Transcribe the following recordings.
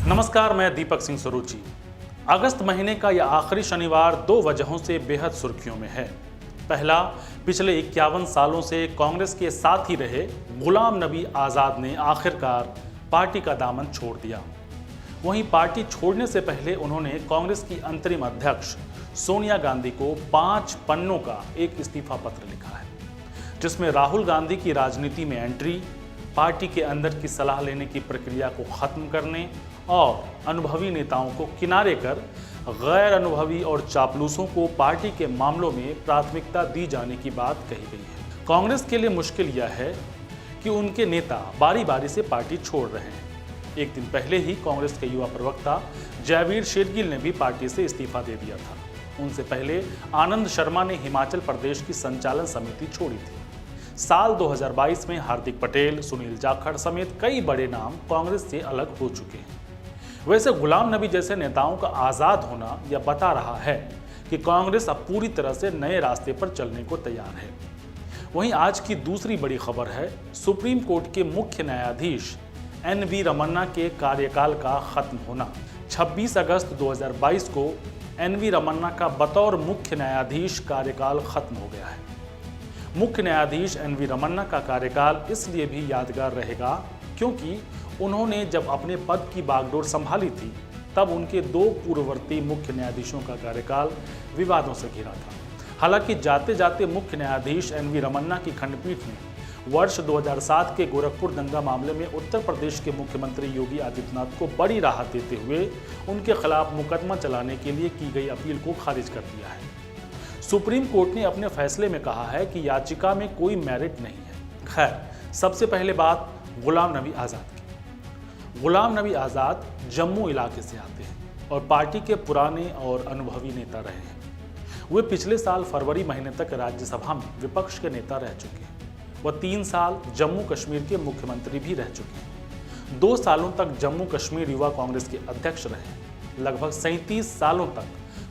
नमस्कार, मैं दीपक सिंह सरोची। अगस्त महीने का यह आखिरी शनिवार दो वजहों से बेहद सुर्खियों में है। पहला, पिछले 51 सालों से कांग्रेस के साथ ही रहे गुलाम नबी आज़ाद ने आखिरकार पार्टी का दामन छोड़ दिया। वहीं पार्टी छोड़ने से पहले उन्होंने कांग्रेस की अंतरिम अध्यक्ष सोनिया गांधी को 5 पन्नों का एक इस्तीफा पत्र लिखा है, जिसमें राहुल गांधी की राजनीति में एंट्री, पार्टी के अंदर की सलाह लेने की प्रक्रिया को खत्म करने और अनुभवी नेताओं को किनारे कर गैर अनुभवी और चापलूसों को पार्टी के मामलों में प्राथमिकता दी जाने की बात कही गई है। कांग्रेस के लिए मुश्किल यह है कि उनके नेता बारी बारी से पार्टी छोड़ रहे हैं। एक दिन पहले ही कांग्रेस के युवा प्रवक्ता जयवीर शेरगिल ने भी पार्टी से इस्तीफा दे दिया था। उनसे पहले आनंद शर्मा ने हिमाचल प्रदेश की संचालन समिति छोड़ी थी। साल 2022 में हार्दिक पटेल, सुनील जाखड़ समेत कई बड़े नाम कांग्रेस से अलग हो चुके हैं। वैसे गुलाम नबी जैसे नेताओं का आज़ाद होना यह बता रहा है कि कांग्रेस अब पूरी तरह से नए रास्ते पर चलने को तैयार है। वहीं आज की दूसरी बड़ी खबर है सुप्रीम कोर्ट के मुख्य न्यायाधीश एन.वी. रमन्ना के कार्यकाल का खत्म होना। 26 अगस्त 2022 को एन.वी. रमन्ना का बतौर मुख्य न्यायाधीश कार्यकाल खत्म हो गया है। मुख्य न्यायाधीश एन.वी. रमन्ना का कार्यकाल इसलिए भी यादगार रहेगा क्योंकि उन्होंने जब अपने पद की बागडोर संभाली थी तब उनके दो पूर्ववर्ती मुख्य न्यायाधीशों का कार्यकाल विवादों से घिरा था। हालांकि जाते जाते मुख्य न्यायाधीश एन.वी. रमन्ना की खंडपीठ ने वर्ष 2007 के गोरखपुर दंगा मामले में उत्तर प्रदेश के मुख्यमंत्री योगी आदित्यनाथ को बड़ी राहत देते हुए उनके खिलाफ मुकदमा चलाने के लिए की गई अपील को खारिज कर दिया है। सुप्रीम कोर्ट ने अपने फैसले में कहा है कि याचिका में कोई मेरिट नहीं है। खैर, सबसे पहले बात गुलाम नबी आज़ाद की। गुलाम नबी आज़ाद जम्मू इलाके से आते हैं और पार्टी के पुराने और अनुभवी नेता रहे हैं। वे पिछले साल फरवरी महीने तक राज्यसभा में विपक्ष के नेता रह चुके हैं। वह 3 साल जम्मू कश्मीर के मुख्यमंत्री भी रह चुके हैं। 2 सालों तक जम्मू कश्मीर युवा कांग्रेस के अध्यक्ष रहे। लगभग 37 सालों तक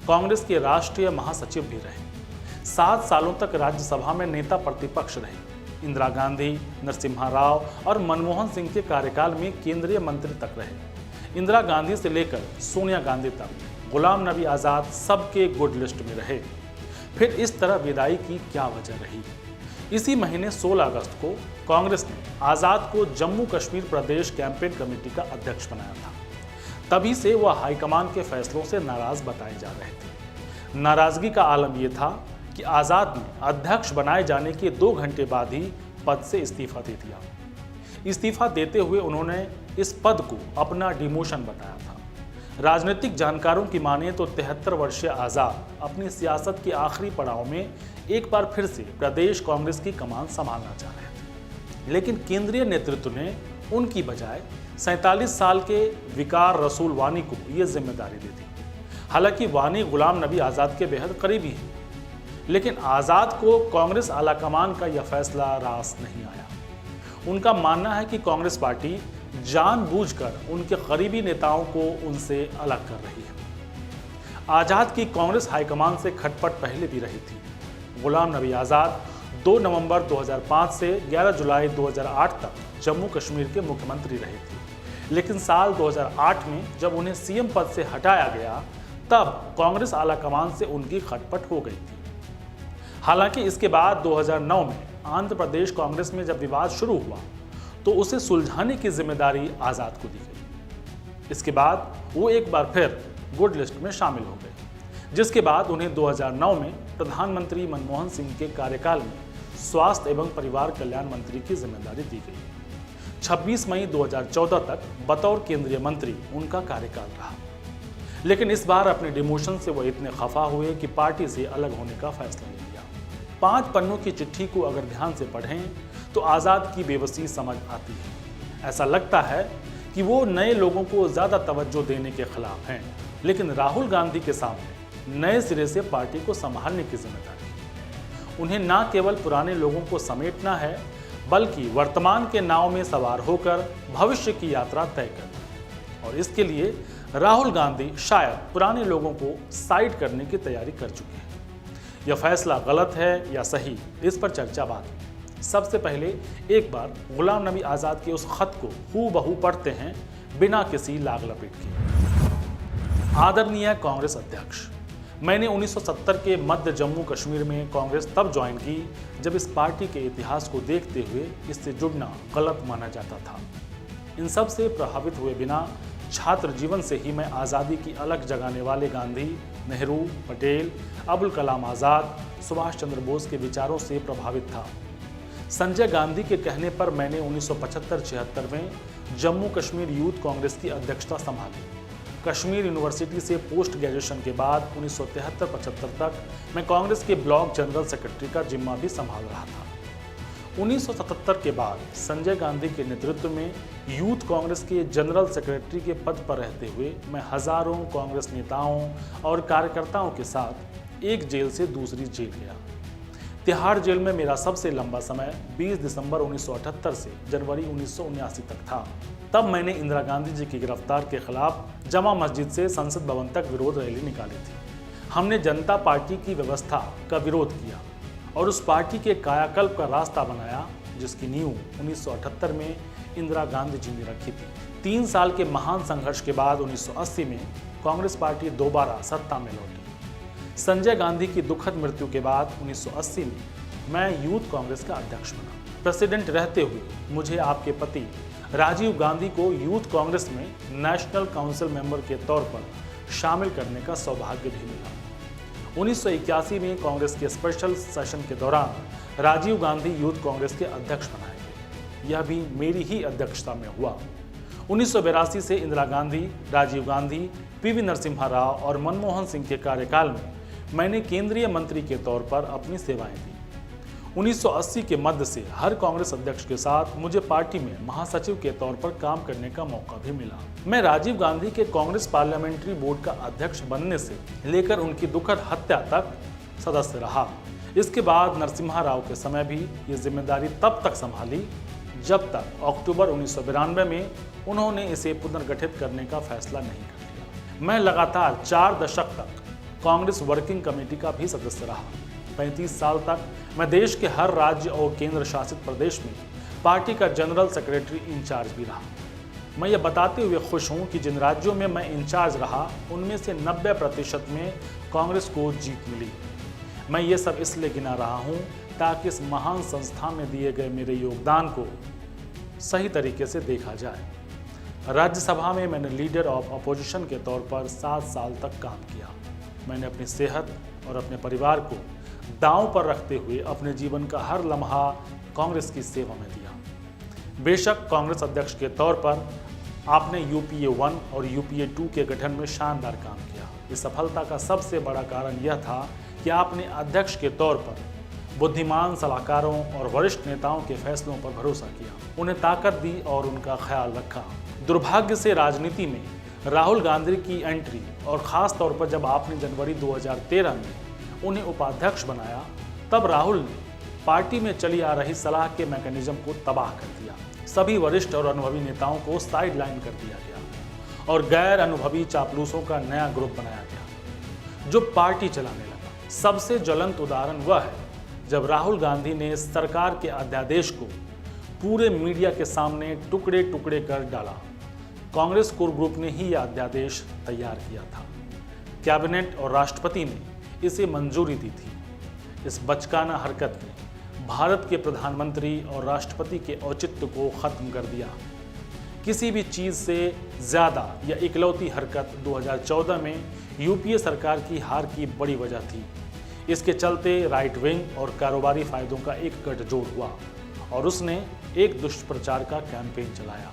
कांग्रेस के राष्ट्रीय महासचिव भी रहे। 7 सालों तक राज्यसभा में नेता प्रतिपक्ष रहे। इंदिरा गांधी, नरसिम्हा राव और मनमोहन सिंह के कार्यकाल में केंद्रीय मंत्री तक रहे। इंदिरा गांधी से लेकर सोनिया गांधी तक गुलाम नबी आज़ाद सबके गुड लिस्ट में रहे। फिर इस तरह विदाई की क्या वजह रही? इसी महीने 16 अगस्त को कांग्रेस ने आज़ाद को जम्मू कश्मीर प्रदेश कैंपेन कमेटी का अध्यक्ष बनाया था। तभी से वह हाईकमान के फैसलों से नाराज बताए जा रहे थे। नाराजगी का आलम यह था कि आज़ाद ने अध्यक्ष बनाए जाने के 2 घंटे बाद ही पद से इस्तीफा दे दिया। इस्तीफा देते हुए उन्होंने इस पद को अपना डिमोशन बताया था। राजनीतिक जानकारों की माने तो 73 वर्षीय आज़ाद अपनी सियासत के आखिरी पड़ाव में एक बार फिर से प्रदेश कांग्रेस की कमान संभालना चाह रहे थे, लेकिन केंद्रीय नेतृत्व ने उनकी बजाय 47 साल के विकार रसूल वानी को यह जिम्मेदारी दे दी। हालांकि वानी गुलाम नबी आज़ाद के बेहद करीबी हैं, लेकिन आज़ाद को कांग्रेस आलाकमान का यह फैसला रास नहीं आया। उनका मानना है कि कांग्रेस पार्टी जानबूझकर उनके करीबी नेताओं को उनसे अलग कर रही है। आज़ाद की कांग्रेस हाईकमान से खटपट पहले भी रही थी। गुलाम नबी आज़ाद 2 नवंबर 2005 से 11 जुलाई 2008 तक जम्मू कश्मीर के मुख्यमंत्री रहे थे, लेकिन साल 2008 में जब उन्हें सीएम पद से हटाया गया तब कांग्रेस आलाकमान से उनकी खटपट हो गई थी। हालांकि इसके बाद 2009 में आंध्र प्रदेश कांग्रेस में जब विवाद शुरू हुआ तो उसे सुलझाने की जिम्मेदारी आज़ाद को दी गई। इसके बाद वो एक बार फिर गुड लिस्ट में शामिल हो गए, जिसके बाद उन्हें 2009 में प्रधानमंत्री मनमोहन सिंह के कार्यकाल में स्वास्थ्य एवं परिवार कल्याण मंत्री की जिम्मेदारी दी गई। 26 मई 2014 तक बतौर केंद्रीय मंत्री उनका कार्यकाल रहा, लेकिन इस बार अपने डिमोशन से वो इतने खफा हुए कि पार्टी से अलग होने का फैसला लिया। 5 पन्नों की चिट्ठी को अगर ध्यान से पढ़ें तो आज़ाद की बेबसी समझ आती है। ऐसा लगता है कि वो नए लोगों को ज़्यादा तवज्जो देने के खिलाफ हैं, लेकिन राहुल गांधी के सामने नए सिरे से पार्टी को संभालने की जिम्मेदारी है। उन्हें न केवल पुराने लोगों को समेटना है, बल्कि वर्तमान के नाव में सवार होकर भविष्य की यात्रा तय करना। और इसके लिए राहुल गांधी शायद पुराने लोगों को साइड करने की तैयारी कर चुके हैं। यह फैसला गलत है या सही, इस पर चर्चा बाकी। सबसे पहले एक बार गुलाम नबी आज़ाद के उस खत को हूबहू पढ़ते हैं बिना किसी लाग लपेट के। आदरणीय कांग्रेस अध्यक्ष, मैंने 1970 के मध्य जम्मू कश्मीर में कांग्रेस तब ज्वाइन की जब इस पार्टी के इतिहास को देखते हुए इससे जुड़ना गलत माना जाता था। इन सब से प्रभावित हुए बिना छात्र जीवन से ही मैं आज़ादी की अलग जगाने वाले गांधी, नेहरू, पटेल, अबुल कलाम आज़ाद, सुभाष चंद्र बोस के विचारों से प्रभावित था। संजय गांधी के कहने पर मैंने 1975-76 में जम्मू कश्मीर यूथ कांग्रेस की अध्यक्षता संभाली। कश्मीर यूनिवर्सिटी से पोस्ट ग्रेजुएशन के बाद 1973-75 तक मैं कांग्रेस के ब्लॉक जनरल सेक्रेटरी का जिम्मा भी संभाल रहा था। 1977 के बाद संजय गांधी के नेतृत्व में यूथ कांग्रेस के जनरल सेक्रेटरी के पद पर रहते हुए मैं हजारों कांग्रेस नेताओं और कार्यकर्ताओं के साथ एक जेल से दूसरी जेल गया। तिहाड़ जेल में मेरा सबसे लंबा समय 20 दिसंबर 1978 से जनवरी 1979 तक था। तब मैंने इंदिरा गांधी जी की गिरफ्तार के खिलाफ जमा मस्जिद से संसद भवन तक विरोध रैली निकाली थी। हमने जनता पार्टी की व्यवस्था का विरोध किया और उस पार्टी के कायाकल्प का रास्ता बनाया जिसकी नींव 1978 में इंदिरा गांधी जी ने रखी थी। 3 साल के महान संघर्ष के बाद 1980 में कांग्रेस पार्टी दोबारा सत्ता में लौटी। संजय गांधी की दुखद मृत्यु के बाद 1980 में मैं यूथ कांग्रेस का अध्यक्ष बना। प्रेसिडेंट रहते हुए मुझे आपके पति राजीव गांधी को यूथ कांग्रेस में नेशनल काउंसिल मेंबर के तौर पर शामिल करने का सौभाग्य भी मिला। 1981 में कांग्रेस के स्पेशल सेशन के दौरान राजीव गांधी यूथ कांग्रेस के अध्यक्ष बनाए गए। यह भी मेरी ही अध्यक्षता में हुआ। 1982 से इंदिरा गांधी, राजीव गांधी, पीवी नरसिम्हा राव और मनमोहन सिंह के कार्यकाल में मैंने केंद्रीय मंत्री के तौर पर अपनी सेवाएं दी। 1980 के मध्य से हर कांग्रेस अध्यक्ष के साथ मुझे पार्टी में महासचिव के तौर पर काम करने का मौका भी मिला। मैं राजीव गांधी के कांग्रेस पार्लियामेंट्री बोर्ड का अध्यक्ष बनने से लेकर उनकी दुखद हत्या तक सदस्य रहा। इसके बाद नरसिम्हा राव के समय भी ये जिम्मेदारी तब तक संभाली जब तक अक्टूबर 1992 में उन्होंने इसे पुनर्गठित करने का फैसला नहीं कर लिया। मैं लगातार 4 दशक तक कांग्रेस वर्किंग कमेटी का भी सदस्य रहा। 35 साल तक मैं देश के हर राज्य और केंद्र शासित प्रदेश में पार्टी का जनरल सेक्रेटरी इंचार्ज भी रहा। मैं ये बताते हुए खुश हूँ कि जिन राज्यों में मैं इंचार्ज रहा उनमें से 90% में कांग्रेस को जीत मिली। मैं ये सब इसलिए गिना रहा हूँ ताकि इस महान संस्था में दिए गए मेरे योगदान को सही तरीके से देखा जाए। राज्यसभा में मैंने लीडर ऑफ अपोजिशन के तौर पर 7 साल तक काम किया। मैंने अपनी सेहत और अपने परिवार को दांव पर रखते हुए अपने जीवन का हर लम्हा कांग्रेस की सेवा में दिया। बेशक कांग्रेस अध्यक्ष के तौर पर आपने यूपीए 1 और यूपीए 2 के गठन में शानदार काम किया। इस सफलता का सबसे बड़ा कारण यह था कि आपने अध्यक्ष के तौर पर बुद्धिमान सलाहकारों और वरिष्ठ नेताओं के फैसलों पर भरोसा किया, उन्हें ताकत दी और उनका ख्याल रखा। दुर्भाग्य से राजनीति में राहुल गांधी की एंट्री और ख़ास तौर पर जब आपने जनवरी 2013 में उन्हें उपाध्यक्ष बनाया, तब राहुल ने पार्टी में चली आ रही सलाह के मैकेनिज्म को तबाह कर दिया। सभी वरिष्ठ और अनुभवी नेताओं को साइड लाइन कर दिया गया और गैर अनुभवी चापलूसों का नया ग्रुप बनाया गया जो पार्टी चलाने लगा। सबसे ज्वलंत उदाहरण वह है जब राहुल गांधी ने सरकार के अध्यादेश को पूरे मीडिया के सामने टुकड़े टुकड़े कर डाला। कांग्रेस कोर ग्रुप ने ही यह अध्यादेश तैयार किया था। कैबिनेट और राष्ट्रपति ने इसे मंजूरी दी थी। इस बचकाना हरकत ने भारत के प्रधानमंत्री और राष्ट्रपति के औचित्य को खत्म कर दिया। किसी भी चीज़ से ज़्यादा यह इकलौती हरकत 2014 में यूपीए सरकार की हार की बड़ी वजह थी। इसके चलते राइट विंग और कारोबारी फायदों का एक गठजोड़ हुआ और उसने एक दुष्प्रचार का कैंपेन चलाया।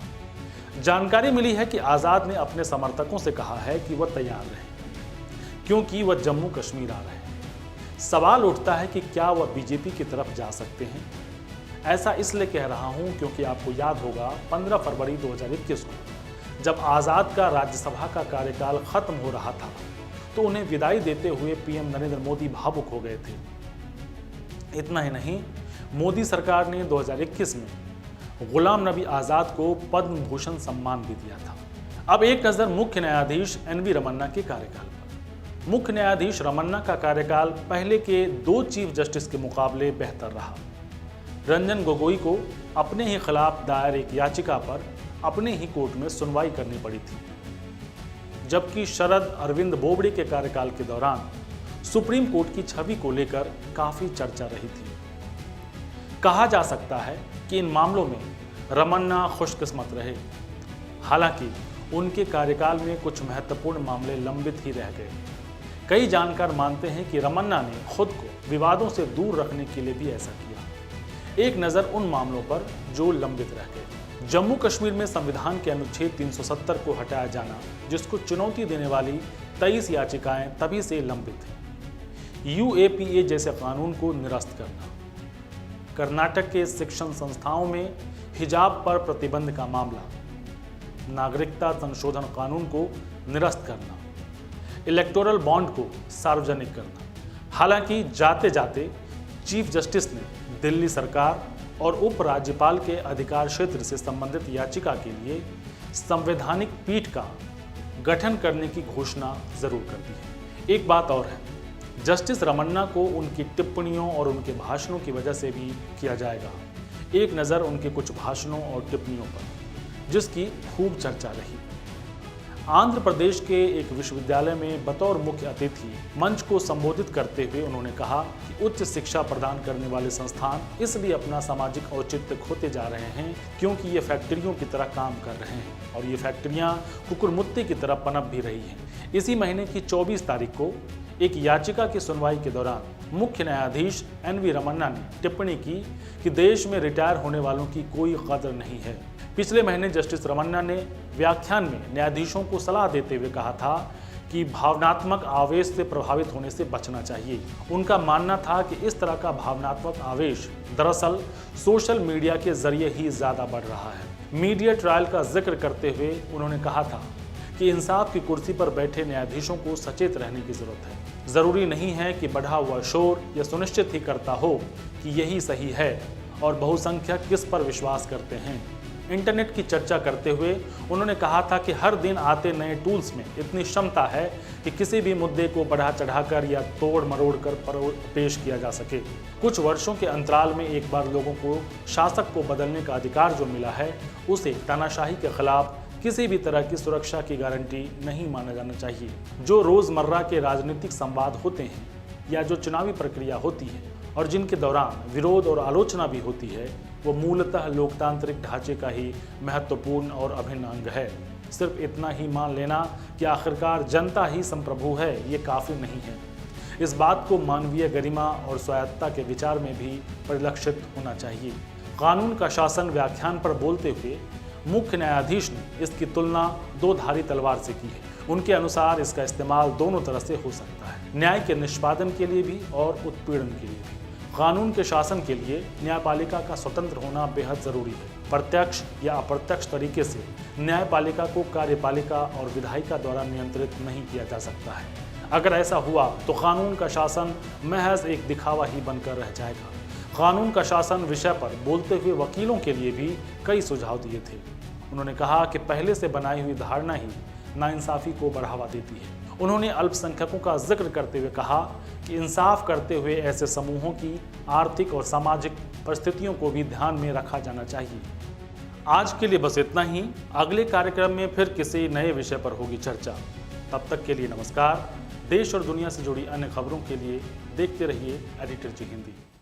जानकारी मिली है कि आज़ाद ने अपने समर्थकों से कहा है कि वह तैयार रहे क्योंकि वह जम्मू कश्मीर आ रहे हैं। सवाल उठता है कि क्या वह बीजेपी की तरफ जा सकते हैं। ऐसा इसलिए कह रहा हूं क्योंकि आपको याद होगा 15 फरवरी 2021 को जब आज़ाद का राज्यसभा का कार्यकाल खत्म हो रहा था तो उन्हें विदाई देते हुए पीएम नरेंद्र मोदी भावुक हो गए थे। इतना ही नहीं, मोदी सरकार ने 2021 में गुलाम नबी आज़ाद को पद्म भूषण सम्मान भी दिया था। अब एक नज़र मुख्य न्यायाधीश एनवी रमन्ना के कार्यकाल पर। मुख्य न्यायाधीश रमन्ना का कार्यकाल पहले के 2 चीफ जस्टिस के मुकाबले बेहतर रहा। रंजन गोगोई को अपने ही खिलाफ दायर एक याचिका पर अपने ही कोर्ट में सुनवाई करनी पड़ी थी, जबकि शरद अरविंद बोबड़े के कार्यकाल के दौरान सुप्रीम कोर्ट की छवि को लेकर काफी चर्चा रही थी। कहा जा सकता है कि इन मामलों में रमन्ना खुशकिस्मत रहे। हालांकि उनके कार्यकाल में कुछ महत्वपूर्ण मामले लंबित ही रह गए। कई जानकार मानते हैं कि रमन्ना ने खुद को विवादों से दूर रखने के लिए भी ऐसा किया। एक नज़र उन मामलों पर जो लंबित रह गए। जम्मू कश्मीर में संविधान के अनुच्छेद 370 को हटाया जाना, जिसको चुनौती देने वाली 23 याचिकाएं तभी से लंबित हैं। UAPA जैसे कानून को निरस्त करना, कर्नाटक के शिक्षण संस्थाओं में हिजाब पर प्रतिबंध का मामला, नागरिकता संशोधन कानून को निरस्त करना, इलेक्टोरल बॉन्ड को सार्वजनिक करना। हालांकि जाते जाते चीफ जस्टिस ने दिल्ली सरकार और उपराज्यपाल के अधिकार क्षेत्र से संबंधित याचिका के लिए संवैधानिक पीठ का गठन करने की घोषणा जरूर कर दी है। एक बात और है, जस्टिस रमन्ना को उनकी टिप्पणियों और उनके भाषणों की वजह से भी किया जाएगा। एक नज़र उनके कुछ भाषणों और टिप्पणियों पर, जिसकी खूब चर्चा रही। आंध्र प्रदेश के एक विश्वविद्यालय में बतौर मुख्य अतिथि मंच को संबोधित करते हुए उन्होंने कहा कि उच्च शिक्षा प्रदान करने वाले संस्थान इसलिए अपना सामाजिक औचित्य खोते जा रहे हैं क्योंकि ये फैक्ट्रियों की तरह काम कर रहे हैं और ये फैक्ट्रियां कुकुरमुत्ते की तरह पनप भी रही हैं। इसी महीने की 24 तारीख को एक याचिका की सुनवाई के दौरान मुख्य न्यायाधीश NV रमन्ना ने टिप्पणी की कि देश में रिटायर होने वालों की कोई कदर नहीं है। पिछले महीने जस्टिस रमन्ना ने व्याख्यान में न्यायाधीशों को सलाह देते हुए कहा था कि भावनात्मक आवेश से प्रभावित होने से बचना चाहिए। उनका मानना था कि इस तरह का भावनात्मक आवेश दरअसल सोशल मीडिया के जरिए ही ज़्यादा बढ़ रहा है। मीडिया ट्रायल का जिक्र करते हुए उन्होंने कहा था कि इंसाफ की कुर्सी पर बैठे न्यायाधीशों को सचेत रहने की जरूरत है। जरूरी नहीं है कि बढ़ा हुआ शोर यह सुनिश्चित ही करता हो कि यही सही है और बहुसंख्यक किस पर विश्वास करते हैं। इंटरनेट की चर्चा करते हुए उन्होंने कहा था कि हर दिन आते नए टूल्स में इतनी क्षमता है कि किसी भी मुद्दे को बढ़ा चढ़ाकर या तोड़ मरोड़ कर पेश किया जा सके। कुछ वर्षों के अंतराल में एक बार लोगों को शासक को बदलने का अधिकार जो मिला है, उसे तानाशाही के खिलाफ किसी भी तरह की सुरक्षा की गारंटी नहीं माना जाना चाहिए। जो रोजमर्रा के राजनीतिक संवाद होते हैं या जो चुनावी प्रक्रिया होती है और जिनके दौरान विरोध और आलोचना भी होती है, वो मूलतः लोकतांत्रिक ढांचे का ही महत्वपूर्ण और अभिन्न अंग है। सिर्फ इतना ही मान लेना कि आखिरकार जनता ही संप्रभु है, ये काफ़ी नहीं है। इस बात को मानवीय गरिमा और स्वायत्तता के विचार में भी परिलक्षित होना चाहिए। कानून का शासन व्याख्यान पर बोलते हुए मुख्य न्यायाधीश ने इसकी तुलना दो धारी तलवार से की है। उनके अनुसार इसका इस्तेमाल दोनों तरह से हो सकता है, न्याय के निष्पादन के लिए भी और उत्पीड़न के लिए भी। कानून के शासन के लिए न्यायपालिका का स्वतंत्र होना बेहद जरूरी है। प्रत्यक्ष या अप्रत्यक्ष तरीके से न्यायपालिका को कार्यपालिका और विधायिका द्वारा नियंत्रित नहीं किया जा सकता है। अगर ऐसा हुआ तो कानून का शासन महज एक दिखावा ही बनकर रह जाएगा। कानून का शासन विषय पर बोलते हुए वकीलों के लिए भी कई सुझाव दिए थे। उन्होंने कहा कि पहले से बनाई हुई धारणा ही नाइंसाफी को बढ़ावा देती है। उन्होंने अल्पसंख्यकों का जिक्र करते हुए कहा कि इंसाफ करते हुए ऐसे समूहों की आर्थिक और सामाजिक परिस्थितियों को भी ध्यान में रखा जाना चाहिए। आज के लिए बस इतना ही। अगले कार्यक्रम में फिर किसी नए विषय पर होगी चर्चा। तब तक के लिए नमस्कार। देश और दुनिया से जुड़ी अन्य खबरों के लिए देखते रहिए एडिटर जी हिंदी।